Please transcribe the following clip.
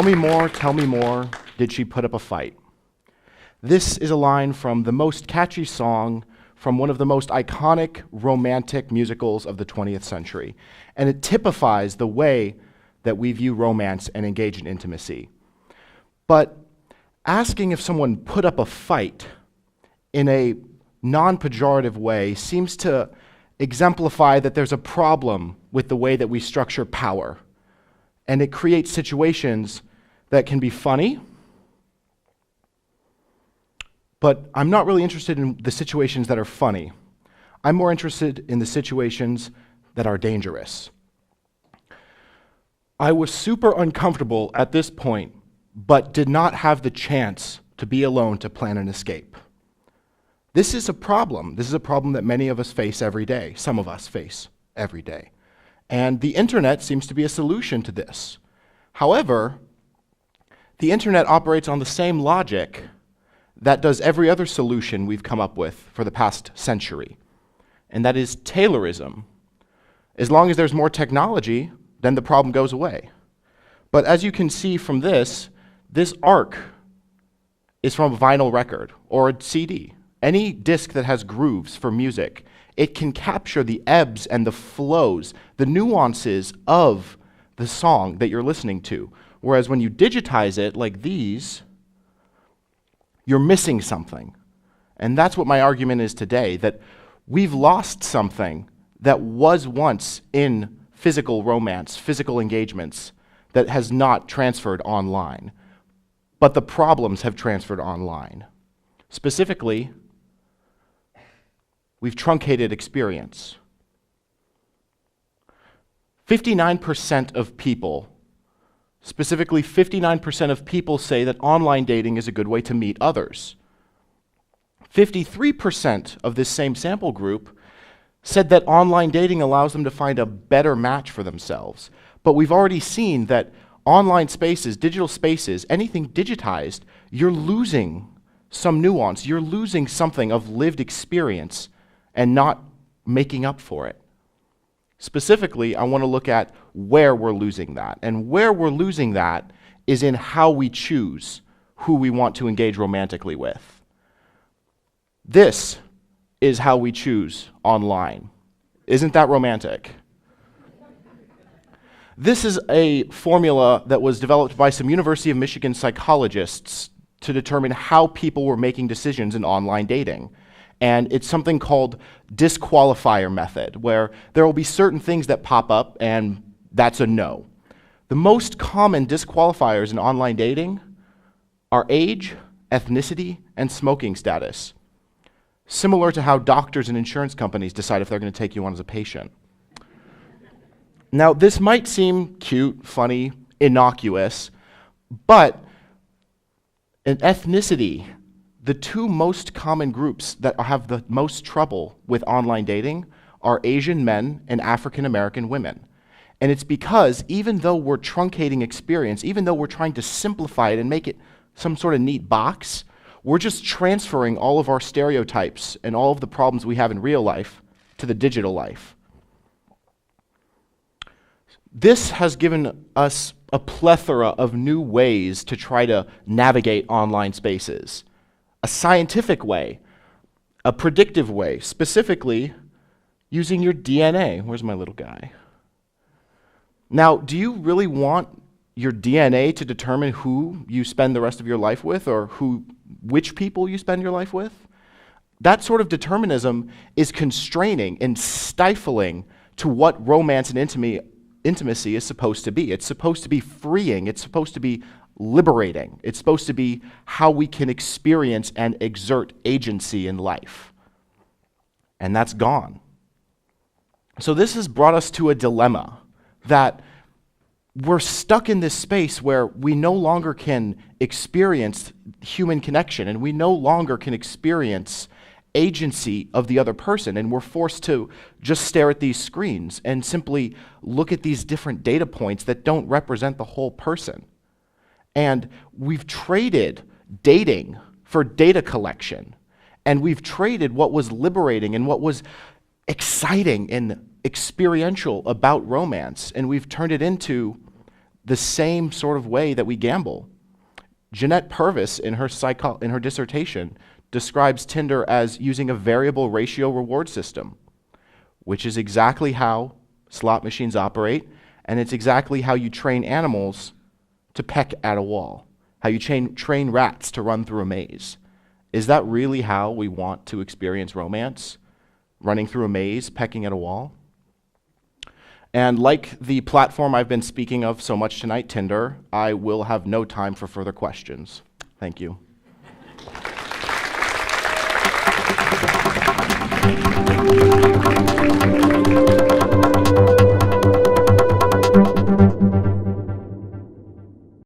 tell me more, did she put up a fight? This is a line from the most catchy song from one of the most iconic romantic musicals of the 20th century. And it typifies the way that we view romance and engage in intimacy. But asking if someone put up a fight in a non-pejorative way seems to exemplify that there's a problem with the way that we structure power. And it creates situations that can be funny, but I'm not really interested in the situations that are funny. I'm more interested in the situations that are dangerous. I was super uncomfortable at this point, but did not have the chance to be alone to plan an escape. This is a problem. This is a problem that many of us face every day. Some of us face every day. And the internet seems to be a solution to this. However, the internet operates on the same logic that does every other solution we've come up with for the past century, and that is Taylorism. As long as there's more technology, then the problem goes away. But as you can see from this arc is from a vinyl record or a CD. Any disc that has grooves for music, it can capture the ebbs and the flows, the nuances of the song that you're listening to. Whereas when you digitize it like these, you're missing something. And that's what my argument is today, that we've lost something that was once in physical romance, physical engagements, that has not transferred online. But the problems have transferred online. Specifically, we've truncated experience. 59% of people, specifically 59% of people say that online dating is a good way to meet others. 53% of this same sample group said that online dating allows them to find a better match for themselves. But we've already seen that online spaces, digital spaces, anything digitized, you're losing some nuance, you're losing something of lived experience and not making up for it. Specifically, I want to look at where we're losing that. And where we're losing that is in how we choose who we want to engage romantically with. This is how we choose online. Isn't that romantic? This is a formula that was developed by some University of Michigan psychologists to determine how people were making decisions in online dating. And it's something called disqualifier method, where there will be certain things that pop up, and that's a no. The most common disqualifiers in online dating are age, ethnicity, and smoking status, similar to how doctors and insurance companies decide if they're going to take you on as a patient. Now, this might seem cute, funny, innocuous, but in ethnicity, the two most common groups that have the most trouble with online dating are Asian men and African American women. And it's because even though we're truncating experience, even though we're trying to simplify it and make it some sort of neat box, we're just transferring all of our stereotypes and all of the problems we have in real life to the digital life. This has given us a plethora of new ways to try to navigate online spaces. A scientific way, a predictive way, specifically using your DNA. Where's my little guy? Now, do you really want your DNA to determine who you spend the rest of your life with, or which people you spend your life with? That sort of determinism is constraining and stifling to what romance and intimacy is supposed to be. It's supposed to be freeing. It's supposed to be liberating. It's supposed to be how we can experience and exert agency in life. And that's gone. So this has brought us to a dilemma that we're stuck in this space where we no longer can experience human connection, and we no longer can experience agency of the other person, and we're forced to just stare at these screens and simply look at these different data points that don't represent the whole person. And we've traded dating for data collection, and we've traded what was liberating and what was exciting and experiential about romance, and we've turned it into the same sort of way that we gamble. Jeanette Purvis, in her dissertation, describes Tinder as using a variable ratio reward system, which is exactly how slot machines operate, and it's exactly how you train animals to peck at a wall, how you train rats to run through a maze. Is that really how we want to experience romance? Running through a maze, pecking at a wall? And like the platform I've been speaking of so much tonight, Tinder, I will have no time for further questions. Thank you.